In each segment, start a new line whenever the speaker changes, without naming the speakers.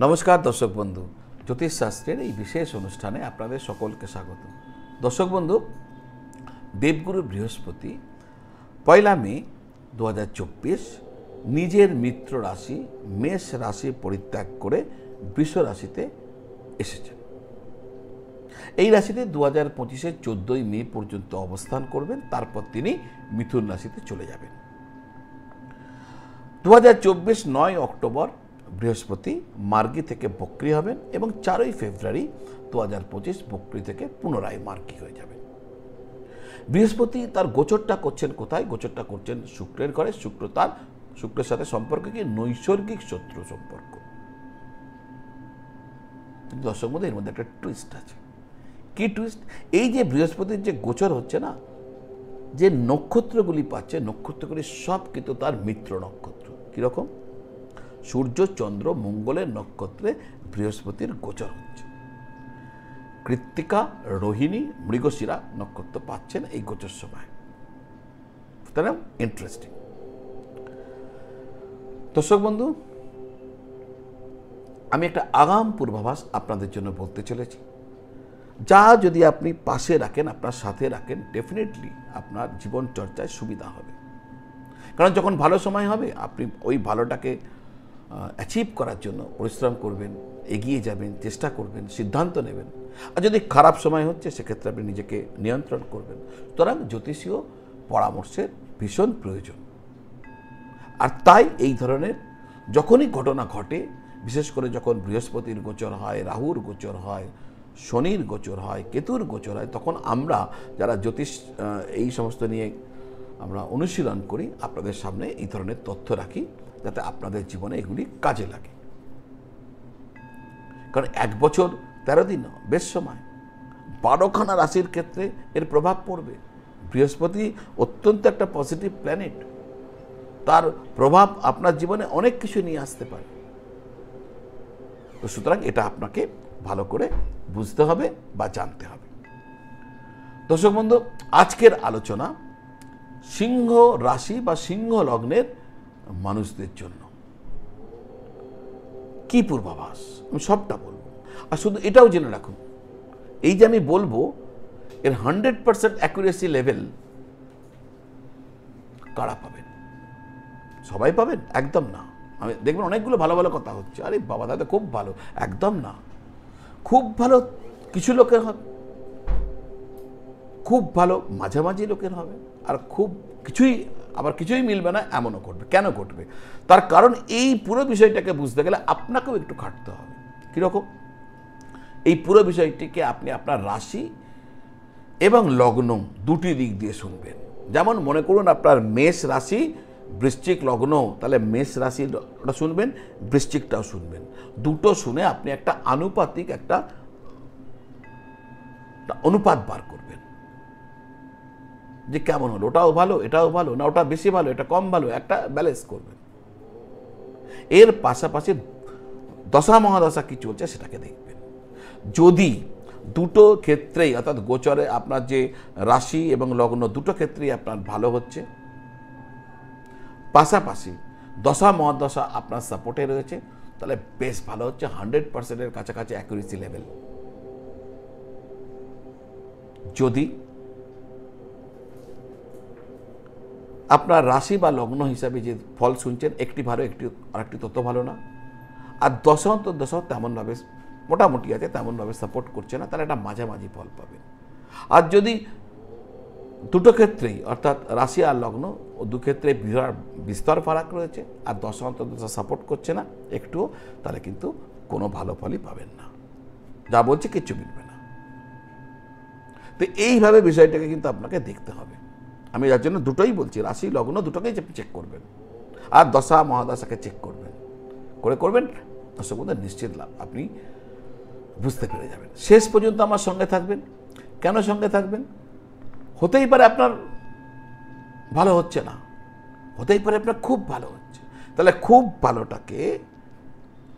নমস্কার দর্শক বন্ধু, জ্যোতিষশাস্ত্রের এই বিশেষ অনুষ্ঠানে আপনাদের সকলকে স্বাগত। দর্শক বন্ধু, দেবগুরু বৃহস্পতি 1 মে 2024 নিজের মিত্র রাশি মেষ রাশি পরিত্যাগ করে বৃষ রাশিতে এসেছেন। এই রাশিতে 2025-এর 14 মে পর্যন্ত অবস্থান করবেন, তারপর তিনি মিথুন রাশিতে চলে যাবেন। 2024 9 অক্টোবর বৃহস্পতি মার্গী থেকে বক্রী হবেন এবং 4 ফেব্রুয়ারি 2025 বক্রী থেকে পুনরায় মার্গী হয়ে যাবেন। বৃহস্পতি তার গোচরটা করছেন কোথায়? গোচরটা করছেন শুক্রের ঘরে। শুক্রের সাথে সম্পর্ক কি? নৈসর্গিক শত্রু সম্পর্ক। দর্শক মধ্যে এর মধ্যে একটা টুইস্ট আছে। কি টুইস্ট? এই যে বৃহস্পতির যে গোচর হচ্ছে না, যে নক্ষত্রগুলি পাচ্ছে, নক্ষত্রগুলি সব কিন্তু তার মিত্র নক্ষত্র। কিরকম? সূর্য, চন্দ্র, মঙ্গলের নক্ষত্রে বৃহস্পতির গোচর হচ্ছে। কৃত্তিকা, রোহিণী, মৃগশিরা নক্ষত্র পাচ্ছেন এই গোচর সময়। তাই না? ইন্টারেস্টিং। দর্শক বন্ধু, আমি একটা আগাম পূর্বাভাস আপনাদের জন্য বলতে চলেছি, যা যদি আপনি পাশে রাখেন, আপনার সাথে রাখেন, ডেফিনেটলি আপনার জীবন চর্চায় সুবিধা হবে। কারণ যখন ভালো সময় হবে, আপনি ওই ভালোটাকে অ্যাচিভ করার জন্য পরিশ্রম করবেন, এগিয়ে যাবেন, চেষ্টা করবেন, সিদ্ধান্ত নেবেন। আর যদি খারাপ সময় হচ্ছে, সেক্ষেত্রে আপনি নিজেকে নিয়ন্ত্রণ করবেন। সুতরাং জ্যোতিষীয় পরামর্শের ভীষণ প্রয়োজন। আর তাই এই ধরনের যখনই ঘটনা ঘটে, বিশেষ করে যখন বৃহস্পতির গোচর হয়, রাহুর গোচর হয়, শনির গোচর হয়, কেতুর গোচর হয়, তখন আমরা যারা জ্যোতিষ এই সমস্ত নিয়ে আমরা অনুশীলন করি, আপনাদের সামনে এই ধরনের তথ্য রাখি, যাতে আপনাদের জীবনে এগুলি কাজে লাগে। কারণ 1 বছর 13 দিন বেশ সময়, 12খানা রাশির ক্ষেত্রে এর প্রভাব পড়বে। বৃহস্পতি অত্যন্ত একটা পজিটিভ প্ল্যানেট, তার প্রভাব আপনার জীবনে অনেক কিছু নিয়ে আসতে পারে। তো সুতরাং এটা আপনাকে ভালো করে বুঝতে হবে বা জানতে হবে। দর্শক বন্ধু, আজকের আলোচনা সিংহ রাশি বা সিংহ লগ্নের মানুষদের জন্য কি পূর্বাভাস, আমি সবটা বলবো। আর শুধু এটাও জেনে রাখুন, এই যে আমি বলবো, এর 100% অ্যাকুরেসি লেভেল কারা পাবেন? সবাই পাবেন? একদম না। আমি দেখবেন অনেকগুলো ভালো ভালো কথা হচ্ছে, আরে বাবা দাদা খুব ভালো, একদম না। খুব ভালো কিছু লোকের হবে, খুব ভালো মাঝামাঝি লোকের হবে, আর খুব কিছুই মিলবে না, এমনও ঘটবে। কেন ঘটবে? তার কারণ এই পুরো বিষয়টাকে বুঝতে গেলে আপনাকেও একটু খাটতে হবে। কীরকম? এই পুরো বিষয়টিকে আপনি আপনার রাশি এবং লগ্ন দুটি দিক দিয়ে শুনবেন। যেমন মনে করুন আপনার মেষ রাশি, বৃশ্চিক লগ্ন, তাহলে মেষ রাশিটা শুনবেন, বৃশ্চিকটাও শুনবেন। দুটো শুনে আপনি একটা আনুপাতিক একটা অনুপাত বার করবেন যে কেমন হলো, ওটাও ভালো এটাও ভালো, না ওটা বেশি ভালো এটা কম ভালো, একটা ব্যালেন্স করবেন। এর পাশাপাশি দশা মহাদশা কি চলছে সেটাকে দেখবেন। যদি দুটো ক্ষেত্রেই, অর্থাৎ গোচরে আপনার যে রাশি এবং লগ্ন দুটো ক্ষেত্রেই আপনার ভালো হচ্ছে, পাশাপাশি দশা মহাদশা আপনার সাপোর্টে রয়েছে, তাহলে বেশ ভালো হচ্ছে। 100%-এর কাছাকাছি অ্যাকুরেসি লেভেল। যদি আপনার রাশি বা লগ্ন হিসাবে যে ফল শুনছেন, একটি ভালো আরেকটি তত ভালো না, আর দশা অন্তর্দশা তেমনভাবে মোটামুটি আছে, তেমনভাবে সাপোর্ট করছে না, তাহলে একটা মাঝামাঝি ফল পাবেন। আর যদি দুটো ক্ষেত্রেই, অর্থাৎ রাশি আর লগ্ন ও দু ক্ষেত্রে বিস্তর ফারাক রয়েছে, আর দশা অন্তর্দশা সাপোর্ট করছে না একটুও, তাহলে কিন্তু কোনো ভালো ফলই পাবেন না। যা বলছে কিচ্ছু মিলবে না। তো এইভাবে বিষয়টাকে কিন্তু আপনাকে দেখতে হবে। আমি যার জন্য দুটোই বলছি, রাশি লগ্ন দুটোকেই আপনি চেক করবেন, আর দশা মহাদশাকে চেক করবেন। করবেন দর্শক বন্ধু, নিশ্চিত লাভ আপনি বুঝতে পেরে যাবেন। শেষ পর্যন্ত আমার সঙ্গে থাকবেন। কেন সঙ্গে থাকবেন? হতেই পারে আপনার ভালো হচ্ছে না, হতেই পারে আপনার খুব ভালো হচ্ছে। তাহলে খুব ভালোটাকে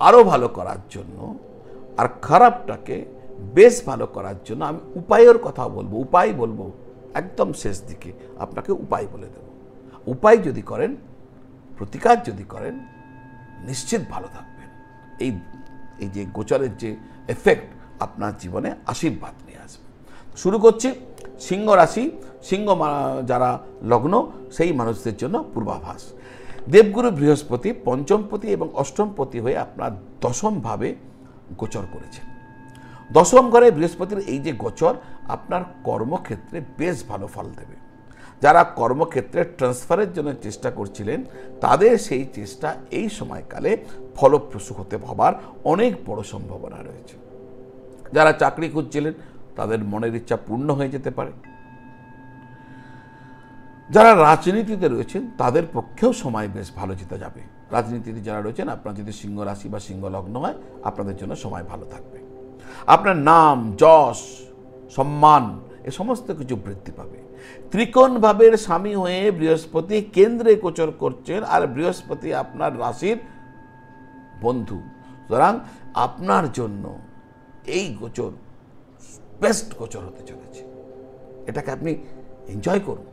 আরও ভালো করার জন্য আর খারাপটাকে বেশ ভালো করার জন্য আমি উপায়ের কথা বলবো। উপায় বলবো একদম শেষ দিকে, আপনাকে উপায় বলে দেব। উপায় যদি করেন, প্রতিকার যদি করেন, নিশ্চিত ভালো থাকবেন। এই এই যে গোচরের যে এফেক্ট আপনার জীবনে আশীর্বাদ নিয়ে আসবে। শুরু করছি সিংহ রাশি, সিংহ যারা লগ্ন সেই মানুষদের জন্য পূর্বাভাস। দেবগুরু বৃহস্পতি পঞ্চমপতি এবং অষ্টমপতি হয়ে আপনার দশমভাবে গোচর করেছেন। দশম ঘরে বৃহস্পতির এই যে গোচর আপনার কর্মক্ষেত্রে বেশ ভালো ফল দেবে। যারা কর্মক্ষেত্রে ট্রান্সফারের জন্য চেষ্টা করছিলেন তাদের সেই চেষ্টা এই সময়কালে ফলপ্রসূ হতে হবার অনেক বড় সম্ভাবনা রয়েছে। যারা চাকরি খুঁজছিলেন তাদের মনের ইচ্ছা পূর্ণ হয়ে যেতে পারে। যারা রাজনীতিতে রয়েছেন তাদের পক্ষেও সময় বেশ ভালো যেতে যাবে। রাজনীতিতে যারা রয়েছেন, আপনার যদি সিংহ রাশি বা সিংহ লগ্ন হয়, আপনাদের জন্য সময় ভালো থাকবে। আপনার নাম, যশ, সম্মান এ সমস্ত কিছু বৃদ্ধি পাবে। ত্রিকোণ ভাবের স্বামী হয়ে বৃহস্পতি কেন্দ্রে গোচর করছেন, আর বৃহস্পতি আপনার রাশির বন্ধু। সুতরাং আপনার জন্য এই গোচর বেস্ট গোচর হতে চলেছে। এটাকে আপনি এনজয় করুন,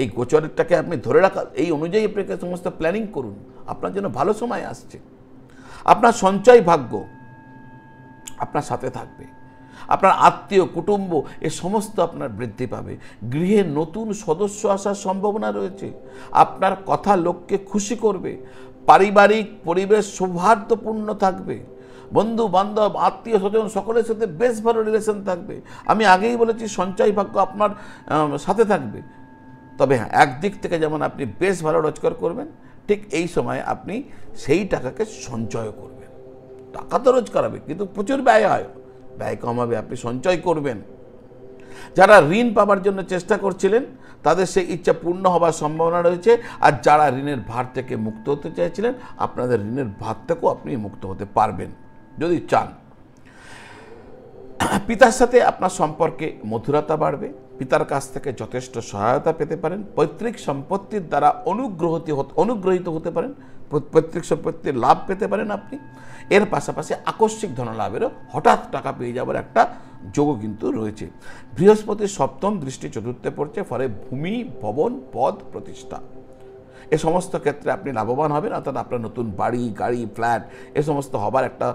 এই গোচরটাকে আপনি ধরে রাখা, এই অনুযায়ী আপনাকে সমস্ত প্ল্যানিং করুন। আপনার জন্য ভালো সময় আসছে। আপনার সঞ্চয় ভাগ্য আপনার সাথে থাকবে। আপনার আত্মীয় কুটুম্ব এ সমস্ত আপনার বৃদ্ধি পাবে। গৃহে নতুন সদস্য আসার সম্ভাবনা রয়েছে। আপনার কথা লোককে খুশি করবে। পারিবারিক পরিবেশ সৌহার্দ্যপূর্ণ থাকবে। বন্ধু বান্ধব আত্মীয় স্বজন সকলের সাথে বেশ ভালো রিলেশন থাকবে। আমি আগেই বলেছি সঞ্চয় ভাগ্য আপনার সাথে থাকবে। তবে হ্যাঁ, একদিক থেকে যেমন আপনি বেশ ভালো রোজগার করবেন, ঠিক এই সময় আপনি সেই টাকাকে সঞ্চয় করবেন। টাকা তো রোজগার হবে, কিন্তু প্রচুর ব্যয় হয়, ব্যয় কমাবে, আপনি সঞ্চয় করবেন। যারা ঋণ পাবার জন্য চেষ্টা করছিলেন তাদের সেই ইচ্ছা পূর্ণ হবার সম্ভাবনা রয়েছে। আর যারা ঋণের ভার থেকে মুক্ত হতে চাইছিলেন, আপনাদের ঋণের ভার থেকেও আপনি মুক্ত হতে পারবেন যদি চান। পিতার সাথে আপনার সম্পর্কে মধুরতা বাড়বে। পিতার কাছ থেকে যথেষ্ট সহায়তা পেতে পারেন। পৈতৃক সম্পত্তির দ্বারা অনুগ্রহিত হতে পারেন। পৈতৃক সম্পত্তির লাভ পেতে পারেন আপনি। এর পাশাপাশি আকস্মিক ধনলাভেরও হঠাৎ টাকা পেয়ে যাওয়ার একটা যোগও কিন্তু রয়েছে। বৃহস্পতির সপ্তম দৃষ্টি চতুর্থে পড়ছে, ফলে ভূমি, ভবন, পদ, প্রতিষ্ঠা এ সমস্ত ক্ষেত্রে আপনি লাভবান হবেন। অর্থাৎ আপনার নতুন বাড়ি, গাড়ি, ফ্ল্যাট এ সমস্ত হবার একটা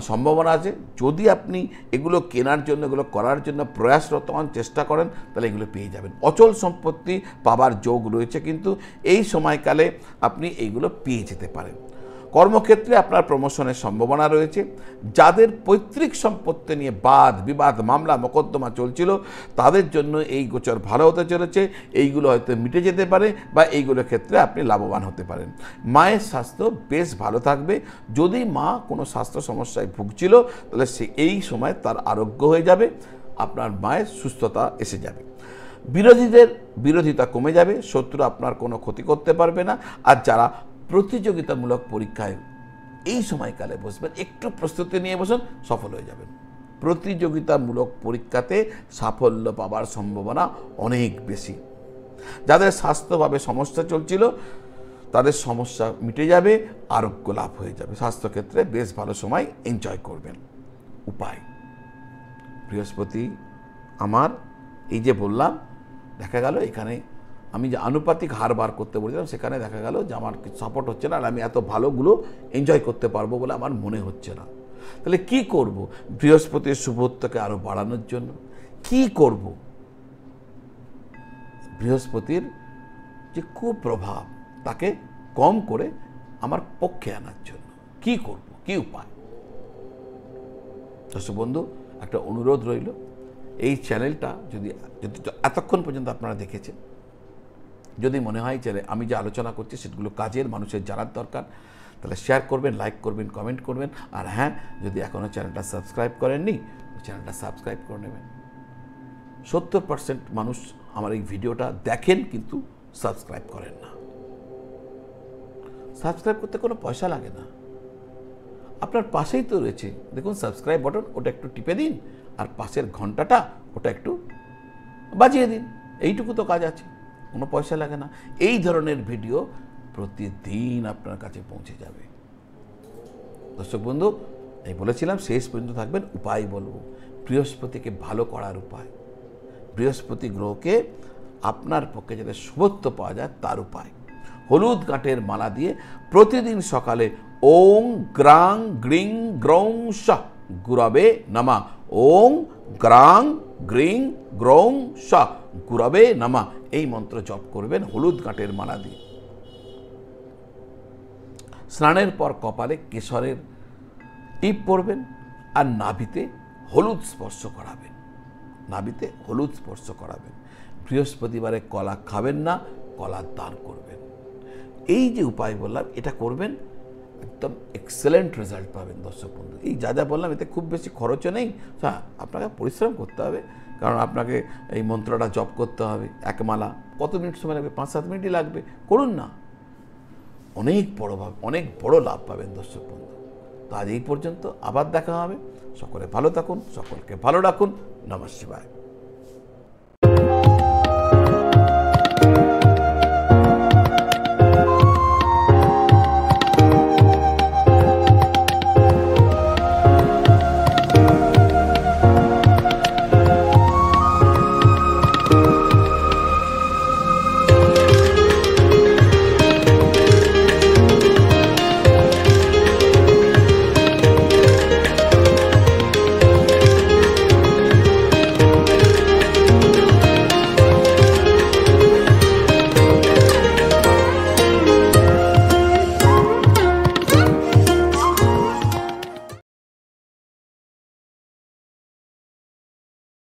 সম্ভাবনা আছে। যদি আপনি এগুলো কেনার জন্য, এগুলো করার জন্য প্রয়াসরত হন, চেষ্টা করেন, তাহলে এগুলো পেয়ে যাবেন। অচল সম্পত্তি পাবার যোগ রয়েছে, কিন্তু এই সময়কালে আপনি এইগুলো পেয়ে যেতে পারেন। কর্মক্ষেত্রে আপনার প্রমোশনের সম্ভাবনা রয়েছে। যাদের পৈতৃক সম্পত্তি নিয়ে বাদ বিবাদ, মামলা মোকদ্দমা চলছিল, তাদের জন্য এই গোচর ভালো হতে চলেছে। এইগুলো হয়তো মিটে যেতে পারে বা এইগুলোর ক্ষেত্রে আপনি লাভবান হতে পারেন। মায়ের স্বাস্থ্য বেশ ভালো থাকবে। যদি মা কোনো স্বাস্থ্য সমস্যায় ভুগছিল, তাহলে এই সময় তার আরোগ্য হয়ে যাবে, আপনার মায়ের সুস্থতা এসে যাবে। বিরোধীদের বিরোধিতা কমে যাবে। শত্রু আপনার কোনো ক্ষতি করতে পারবে না। আর যারা প্রতিযোগিতামূলক পরীক্ষায় এই সময়কালে বসবেন, একটু প্রস্তুতি নিয়ে বসুন, সফল হয়ে যাবেন। প্রতিযোগিতামূলক পরীক্ষাতে সাফল্য পাবার সম্ভাবনা অনেক বেশি। যাদের স্বাস্থ্যভাবে সমস্যা চলছিল, তাদের সমস্যা মিটে যাবে, আরোগ্য লাভ হয়ে যাবে। স্বাস্থ্যক্ষেত্রে বেশ ভালো সময় এনজয় করবেন। উপায়, বৃহস্পতি আমার এই যে বললাম, দেখা গেল এখানে আমি যে আনুপাতিক হার বার করতে বলেছিলাম, সেখানে দেখা গেল যে আমার সাপোর্ট হচ্ছে না, আর আমি এত ভালোগুলো এনজয় করতে পারবো বলে আমার মনে হচ্ছে না। তাহলে কি করব? বৃহস্পতির শুভত্বকে আরো বাড়ানোর জন্য কি করব? বৃহস্পতির যে কুপ্রভাব তাকে কম করে আমার পক্ষে আনার জন্য কি করব, কি উপায়? দর্শক বন্ধু, একটা অনুরোধ রইল, এই চ্যানেলটা যদি এতক্ষণ পর্যন্ত আপনারা দেখেছেন, যদি মনে হয় যে আমি যে আলোচনা করছি সেগুলো কাজের, মানুষের জানার দরকার, তাহলে শেয়ার করবেন, লাইক করবেন, কমেন্ট করবেন। আর হ্যাঁ, যদি এখনও চ্যানেলটা সাবস্ক্রাইব করেননি, চ্যানেলটা সাবস্ক্রাইব করে নেবেন। 70% মানুষ আমার এই ভিডিওটা দেখেন কিন্তু সাবস্ক্রাইব করেন না। সাবস্ক্রাইব করতে কোনো পয়সা লাগে না, আপনার পাশেই তো রয়েছে, দেখুন সাবস্ক্রাইব বাটন, ওটা একটু টিপে দিন, আর পাশের ঘন্টাটা ওটা একটু বাজিয়ে দিন। এইটুকু তো কাজ আছে, কোনো পয়সা লাগে না। এই ধরনের ভিডিও প্রতিদিন আপনার কাছে পৌঁছে যাবে। দর্শক বন্ধু, এই বলেছিলাম শেষ পর্যন্ত থাকবেন। উপায় বলবো, বৃহস্পতিকে ভালো করার উপায়, বৃহস্পতি গ্রহকে আপনার পক্ষে যাতে শুভত্ব পাওয়া যায় তার উপায়। হলুদ কাঠের মালা দিয়ে প্রতিদিন সকালে ওং গ্রাং গ্রিং গ্রৌং শ গুরবে নমঃ। ওং গ্রাং গ্রিং গ্রৌং শ গুরবে নমঃ। এই মন্ত্র জপ করবেন হলুদ গাঁটের মালা দিয়ে। স্নানের পর কপালে কেশরের টিপ পরবেন আর নাভিতে হলুদ স্পর্শ করাবেন। নাভিতে হলুদ স্পর্শ করাবেন। বৃহস্পতিবারে কলা খাবেন না, কলার দান করবেন। এই যে উপায় বললাম এটা করবেন, একদম এক্সেলেন্ট রেজাল্ট পাবেন দর্শক বন্ধু। এই যা যা বললাম এতে খুব বেশি খরচও নেই। হ্যাঁ, আপনাকে পরিশ্রম করতে হবে, কারণ আপনাকে এই মন্ত্রটা জপ করতে হবে। এক মালা কত মিনিট সময় লাগবে? 5-7 মিনিটই লাগবে। করুন না, অনেক বড় লাভ পাবেন দর্শক বন্ধু। তো আজ এই পর্যন্ত, আবার দেখা হবে। সকলে ভালো থাকুন, সকলকে ভালো রাখুন। নমঃ শিবায়।